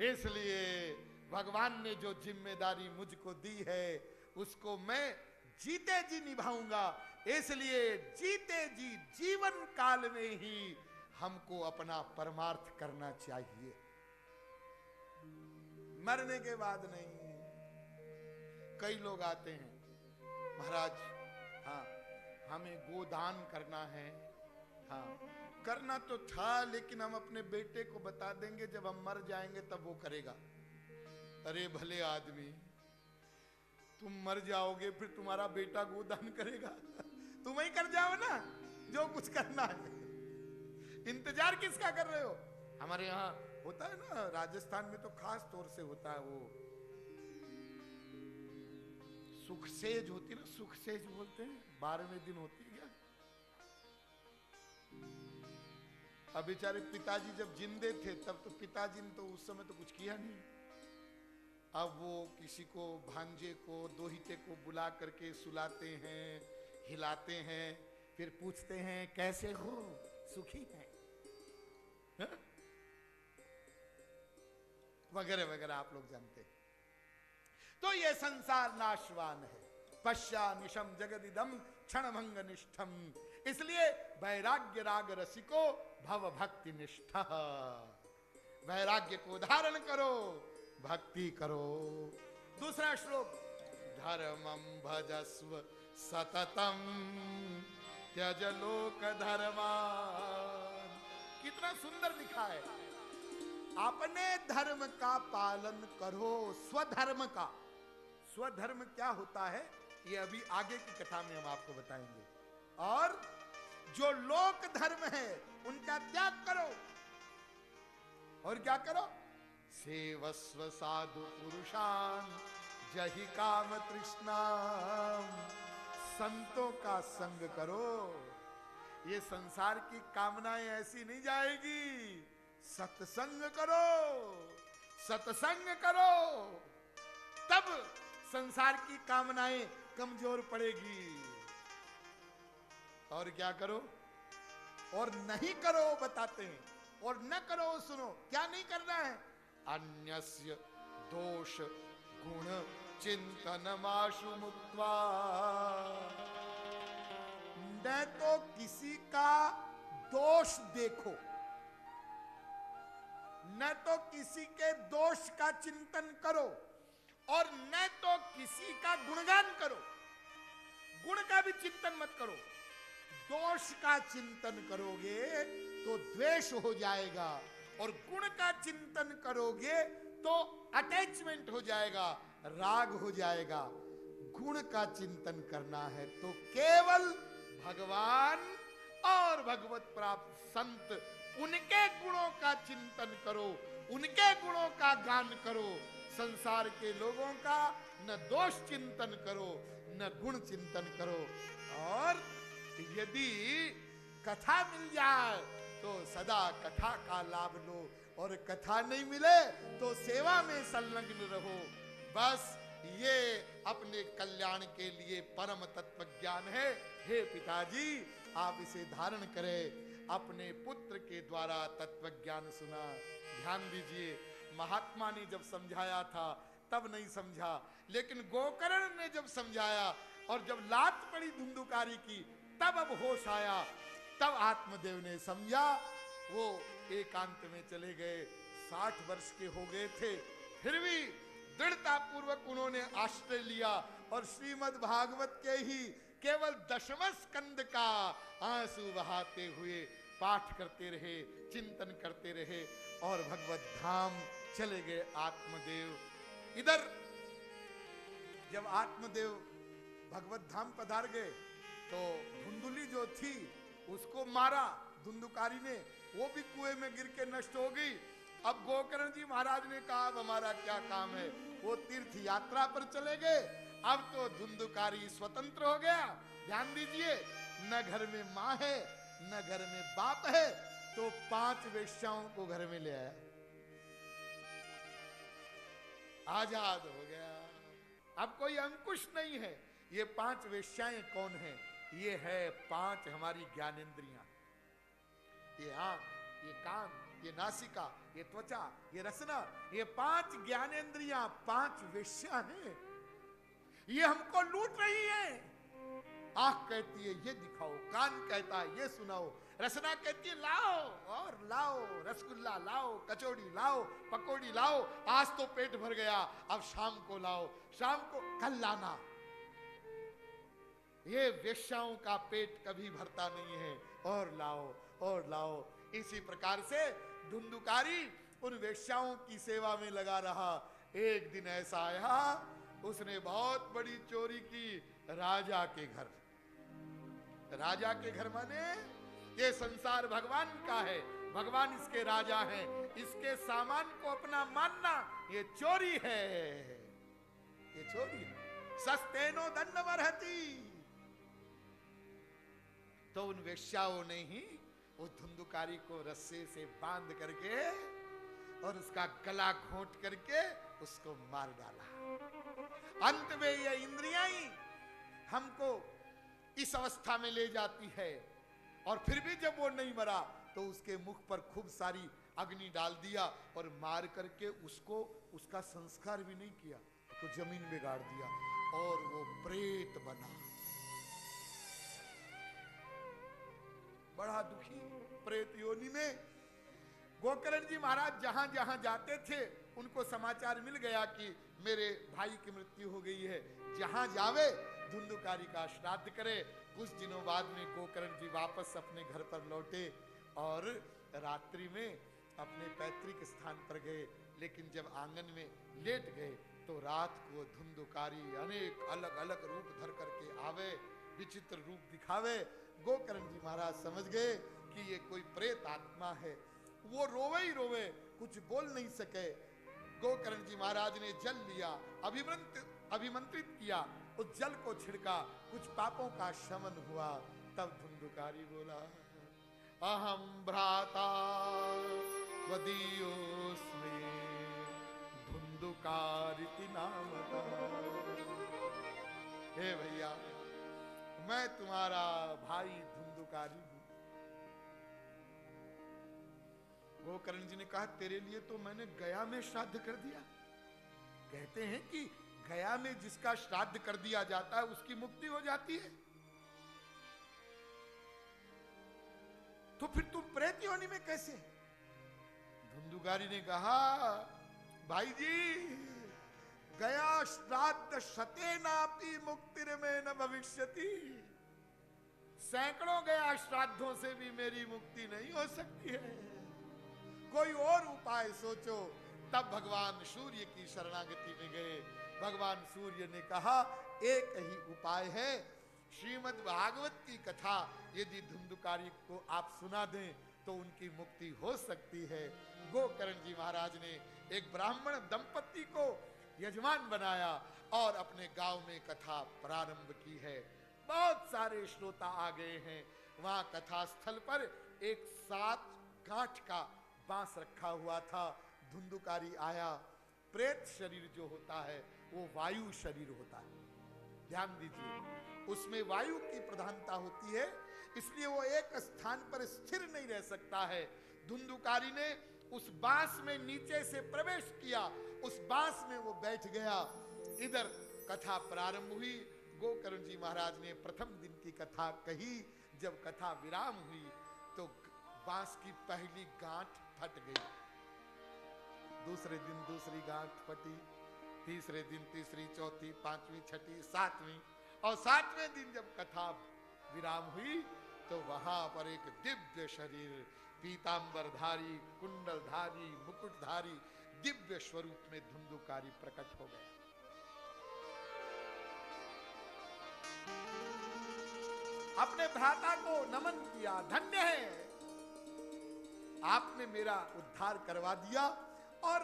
इसलिए भगवान ने जो जिम्मेदारी मुझको दी है उसको मैं जीते जी निभाऊंगा। इसलिए जीते जी जीवन काल में ही हमको अपना परमार्थ करना चाहिए, मरने के बाद नहीं। कई लोग आते हैं, महाराज हाँ हमें गोदान करना है। हाँ करना तो था, लेकिन हम अपने बेटे को बता देंगे जब हम मर जाएंगे तब वो करेगा। अरे भले आदमी, तुम मर जाओगे फिर तुम्हारा बेटा गोदान करेगा? तुम ही कर जाओ ना जो कुछ करना है। इंतजार किसका कर रहे हो? हमारे यहाँ होता है ना, राजस्थान में तो खास तौर से होता है, वो सुखसेज होती है ना, सुखसेज बोलते हैं, 12वें दिन होती है क्या? अब बेचारे पिताजी जब जिंदे थे तब तो पिताजी ने तो उस समय तो कुछ किया नहीं। अब वो किसी को, भांजे को, दोहिते को बुला करके सुलाते हैं, हिलाते हैं, फिर पूछते हैं कैसे हो, सुखी हैं? वगैरह वगैरह आप लोग जानते हैं। तो ये संसार नाशवान है। पश्या निशम जगदिदम क्षणभंग निष्ठम। इसलिए वैराग्य राग रसिको भव भक्ति निष्ठ। वैराग्य को धारण करो, भक्ति करो। दूसरा श्लोक, धर्मं भजस्व सततम त्यज लोक धर्मान। कितना सुंदर लिखा है, अपने धर्म का पालन करो, स्वधर्म का। स्वधर्म क्या होता है ये अभी आगे की कथा में हम आपको बताएंगे। और जो लोक धर्म है उनका त्याग करो। और क्या करो, सेवस्व साधु पुरुषान जहि काम तृष्णाम। संतों का संग करो। ये संसार की कामनाएं ऐसी नहीं जाएगी। सत्संग करो, सत्संग करो, तब संसार की कामनाएं कमजोर पड़ेगी। और क्या करो, और नहीं करो बताते हैं, और न करो सुनो। क्या नहीं करना है, अन्यस्य दोष गुण चिंतनमाशु मुक्त्वा। न तो किसी का दोष देखो, न तो किसी के दोष का चिंतन करो, और न तो किसी का गुणगान करो। गुण का भी चिंतन मत करो। दोष का चिंतन करोगे तो द्वेष हो जाएगा, और गुण का चिंतन करोगे तो अटैचमेंट हो जाएगा, राग हो जाएगा। गुण का चिंतन करना है तो केवल भगवान और भगवत प्राप्त संत, उनके गुणों का चिंतन करो, उनके गुणों का गान करो। संसार के लोगों का न दोष चिंतन करो, न गुण चिंतन करो। और यदि कथा मिल जाए तो सदा कथा का लाभ लो, और कथा नहीं मिले तो सेवा में संलग्न रहो। बस ये अपने कल्याण के लिए परम तत्व ज्ञान है। हे पिताजी, आप इसे धारण करें। अपने पुत्र के द्वारा तत्व ज्ञान सुना। ध्यान दीजिए, महात्मा ने जब समझाया था तब नहीं समझा, लेकिन गोकर्ण ने जब समझाया और जब लात पड़ी धुंधुकारी की, तब अब होश आया। तब आत्मदेव ने समझा। वो एकांत में चले गए। 60 वर्ष के हो गए थे, फिर भी दृढ़ता पूर्वक उन्होंने आश्रय लिया और श्रीमद् भागवत के ही केवल 10वें स्कंद का आंसू बहाते हुए पाठ करते रहे, चिंतन करते रहे और भगवत धाम चले गए आत्मदेव। इधर जब आत्मदेव भगवत धाम पधार गए तो धुंधुली जो थी उसको मारा धुंधुकारी ने, वो भी कुएं में गिर के नष्ट हो गई। अब गोकर्ण जी महाराज ने कहा अब हमारा क्या काम है, वो तीर्थ यात्रा पर चले गए। अब तो धुंधुकारी स्वतंत्र हो गया। ध्यान दीजिए, न घर में माँ है न घर में बाप है, तो 5 वेश्याओं को घर में ले आया, आजाद हो गया। अब कोई अंकुश नहीं है। ये 5 वेश्याएं कौन है? ये है 5 हमारी ज्ञानेंद्रियां। ये आंख, ये कान, ये नासिका, ये त्वचा, ये रसना, ये 5 ज्ञानेंद्रियां 5 वेश्या हैं। ये हमको लूट रही हैं। आंख कहती है ये दिखाओ, कान कहता है ये सुनाओ, रसना कहती है लाओ और लाओ, रसगुल्ला लाओ, कचौड़ी लाओ, पकौड़ी लाओ, आज तो पेट भर गया, अब शाम को लाओ, शाम को कल लाना। ये वेश्याओं का पेट कभी भरता नहीं है, और लाओ और लाओ। इसी प्रकार से धुंधुकारी उन वेश्याओं की सेवा में लगा रहा। एक दिन ऐसा आया, उसने बहुत बड़ी चोरी की राजा के घर। राजा के घर माने ये संसार भगवान का है, भगवान इसके राजा हैं, इसके सामान को अपना मानना ये चोरी है, ये चोरी है। सस्तेनो दंडमर्हति। तो उन वेश्याओं ने ही उस धुंधुकारी को रस्से से बांध करके और उसका गला घोंट करके उसको मार डाला। अंत में ये इंद्रियां ही हमको इस अवस्था में ले जाती है। और फिर भी जब वो नहीं मरा तो उसके मुख पर खूब सारी अग्नि डाल दिया और मार करके उसको उसका संस्कार भी नहीं किया, तो जमीन में गाड़ दिया और वो प्रेत बना। बड़ा दुखी प्रेत योनि में गोकर्ण जी महाराज जहां जहां जाते थे उनको समाचार मिल गया कि मेरे भाई की मृत्यु हो गई है, जहां जावे धुंधुकारी का श्राद्ध करे। कुछ दिनों बाद में गोकर्ण जी वापस अपने घर पर लौटे और रात्रि में अपने पैतृक स्थान पर गए। लेकिन जब आंगन में लेट गए तो रात को धुंधुकारी अनेक अलग अलग रूप धर करके आवे, विचित्र रूप दिखावे। गोकर्ण जी महाराज समझ गए कि ये कोई प्रेत आत्मा है। वो रोवे ही रोवे, कुछ बोल नहीं सके। गोकर्ण जी महाराज ने जल लिया, अभिमंत्रित किया, उस जल को छिड़का, कुछ पापों का शमन हुआ। तब धुंधुकारी बोला, अहम भ्राता वदीयोस्मि धुंधुकारिति नामतः। हे भैया, मैं तुम्हारा भाई धुंधुकारी हूं। गोकर्ण जी ने कहा, तेरे लिए तो मैंने गया में श्राद्ध कर दिया। कहते हैं कि गया में जिसका श्राद्ध कर दिया जाता है उसकी मुक्ति हो जाती है, तो फिर तुम प्रेत योनि में कैसे? धुंधुकारी ने कहा, भाई जी, गया श्राद्ध शतेनापि मुक्तिर्मे न भविष्यति। सैकड़ों गया श्राद्धों से भी मेरी मुक्ति नहीं हो सकती है, कोई और उपाय सोचो। तब भगवान सूर्य की शरणागति में गए। भगवान सूर्य ने कहा, एक ही उपाय है, श्रीमद् भागवत की कथा यदि धुंधुकारी को आप सुना दें तो उनकी मुक्ति हो सकती है। गोकर्ण जी महाराज ने एक ब्राह्मण दंपति को यजमान बनाया और अपने गांव में कथा प्रारंभ की है। बहुत सारे श्रोता आ गए हैं। वहां कथा स्थल पर एक 7 गांठ का बांस रखा हुआ था। धुंधुकारी आया। प्रेत शरीर जो होता है वो वायु शरीर होता है, ध्यान दीजिए, उसमें वायु की प्रधानता होती है, इसलिए वो एक स्थान पर स्थिर नहीं रह सकता है। धुंधुकारी ने उस बांस में नीचे से प्रवेश किया, उस बांस में वो बैठ गया। इधर कथा प्रारंभ हुई। गोकर्ण जी महाराज ने प्रथम दिन की कथा कही। जब कथा विराम हुई तो बांस की पहली गांठ फट गई, दूसरे दिन दूसरी गांठ फटी, तीसरे दिन तीसरी, चौथी, पांचवी, छठी, सातवीं, और 7वें दिन जब कथा विराम हुई तो वहां पर एक दिव्य शरीर, पीतांबरधारी, कुंडलधारी, मुकुटधारी दिव्य स्वरूप में धुंधुकारी प्रकट हो गया। अपने भ्राता को नमन किया, धन्य है, आपने मेरा उद्धार करवा दिया। और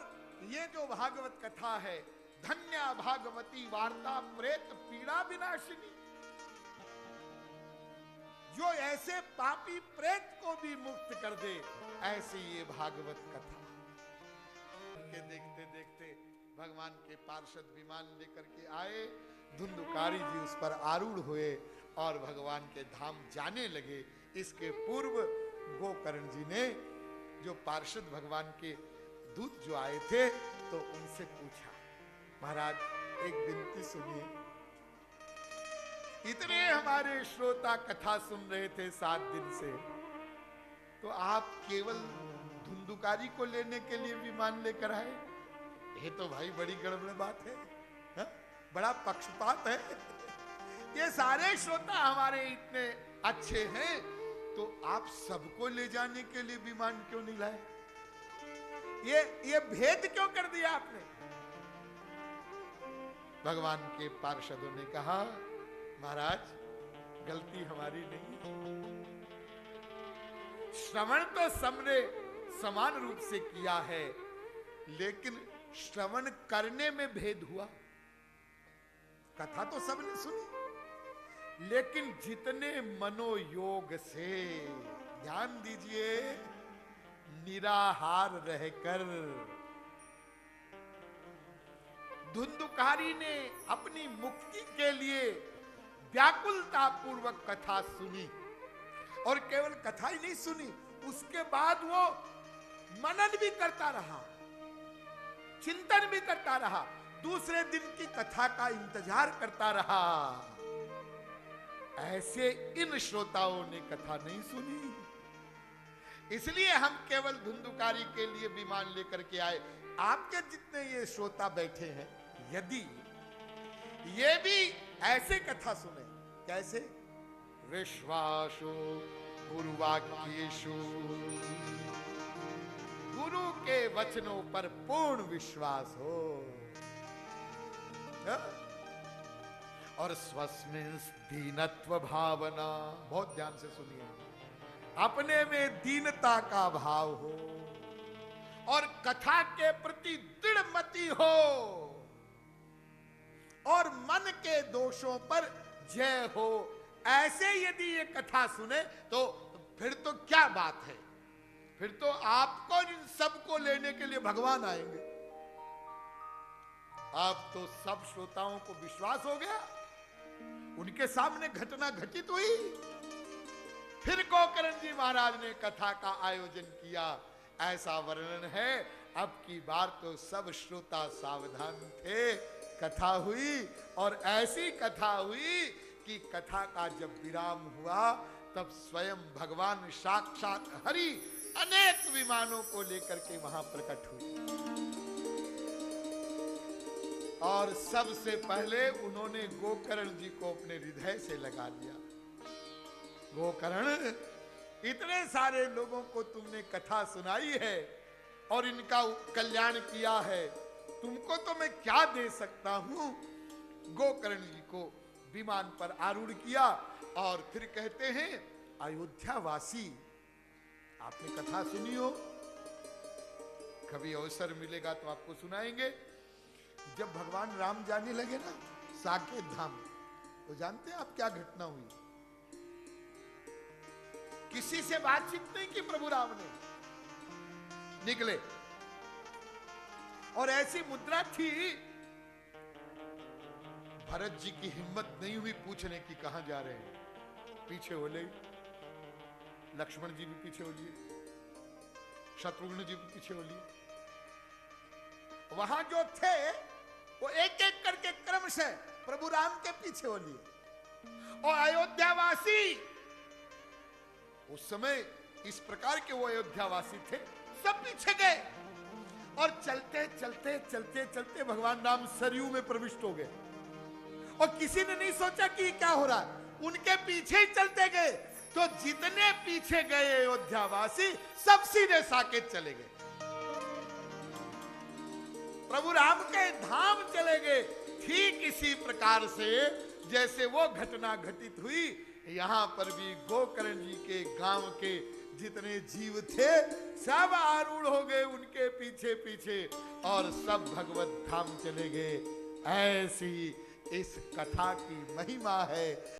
ये जो भागवत कथा है, धन्य भागवती वार्ता प्रेत पीड़ा विनाशिनी, जो ऐसे पापी प्रेत को भी मुक्त कर दे, ऐसी ये भागवत कथा। के देखते देखते भगवान के पार्षद विमान लेकर के आए। धुंधुकारी जी उस पर आरूढ़ हुए और भगवान के धाम जाने लगे। इसके पूर्व गोकर्ण जी ने जो पार्षद भगवान के दूत जो आए थे तो उनसे पूछा, महाराज एक विनती सुनिए। इतने हमारे श्रोता कथा सुन रहे थे 7 दिन से, तो आप केवल धुंधुकारी को लेने के लिए विमान लेकर आए? ये तो भाई बड़ी गड़बड़ बात है, हा? बड़ा पक्षपात है। ये सारे श्रोता हमारे इतने अच्छे हैं, तो आप सबको ले जाने के लिए विमान क्यों नहीं लाए? ये भेद क्यों कर दिया आपने? भगवान के पार्षदों ने कहा, महाराज गलती हमारी नहीं, श्रवण तो सबने समान रूप से किया है, लेकिन श्रवण करने में भेद हुआ। कथा तो सबने सुनी, लेकिन जितने मनोयोग से, ध्यान दीजिए, निराहार रहकर धुंधुकारी ने अपनी मुक्ति के लिए व्याकुलता पूर्वक कथा सुनी, और केवल कथा ही नहीं सुनी, उसके बाद वो मनन भी करता रहा, चिंतन भी करता रहा, दूसरे दिन की कथा का इंतजार करता रहा। ऐसे इन श्रोताओं ने कथा नहीं सुनी, इसलिए हम केवल धुंधुकारी के लिए विमान लेकर के आए। आपके जितने ये श्रोता बैठे हैं, यदि ये भी ऐसे कथा सुने, कैसे? विश्वासो गुरुवाक्येषु, गुरु के वचनों पर पूर्ण विश्वास हो, और स्वस्मिन् दीनत्व भावना, बहुत ध्यान से सुनिए, अपने में दीनता का भाव हो और कथा के प्रति दृढ़मति हो और मन के दोषों पर जय हो। ऐसे यदि ये कथा सुने तो फिर तो क्या बात है, फिर तो आपको इन सबको लेने के लिए भगवान आएंगे। अब तो सब श्रोताओं को विश्वास हो गया, उनके सामने घटना घटित हुई। फिर गोकर्ण जी महाराज ने कथा का आयोजन किया। ऐसा वर्णन है, अब की बार तो सब श्रोता सावधान थे। कथा हुई और ऐसी कथा हुई कि कथा का जब विराम हुआ तब स्वयं भगवान साक्षात हरि अनेक विमानों को लेकर के वहां प्रकट हुए और सबसे पहले उन्होंने गोकर्ण जी को अपने हृदय से लगा लिया। गोकर्ण, इतने सारे लोगों को तुमने कथा सुनाई है और इनका कल्याण किया है, तुमको तो मैं क्या दे सकता हूं। गोकर्ण जी को विमान पर आरूढ़ किया और फिर कहते हैं, अयोध्यावासी, आपने कथा सुनी हो, कभी अवसर मिलेगा तो आपको सुनाएंगे। जब भगवान राम जाने लगे ना साकेत धाम, तो जानते हैं आप क्या घटना हुई? किसी से बातचीत नहीं की प्रभु राम ने, निकले और ऐसी मुद्रा थी, भरत जी की हिम्मत नहीं हुई पूछने की कहां जा रहे हैं। पीछे हो ले, लक्ष्मण जी भी पीछे हो लिए, शत्रुघ्न जी भी पीछे हो लिए। वहां जो थे वो एक एक करके क्रम से प्रभु राम के पीछे हो लिए। और अयोध्यावासी उस समय इस प्रकार के वो अयोध्यावासी थे, सब पीछे गए और चलते चलते चलते चलते भगवान राम सरयू में प्रविष्ट हो गए। और किसी ने नहीं सोचा कि क्या हो रहा है, उनके पीछे ही चलते गए। तो जितने पीछे गए अयोध्यावासी सब सीधे साकेत चले गए, प्रभु राम के धाम चले गए। ठीक इसी प्रकार से जैसे वो घटना घटित हुई, यहां पर भी गोकर्ण जी के गांव के जितने जीव थे सब आरूढ़ हो गए उनके पीछे पीछे और सब भगवत धाम चले गए। ऐसी इस कथा की महिमा है।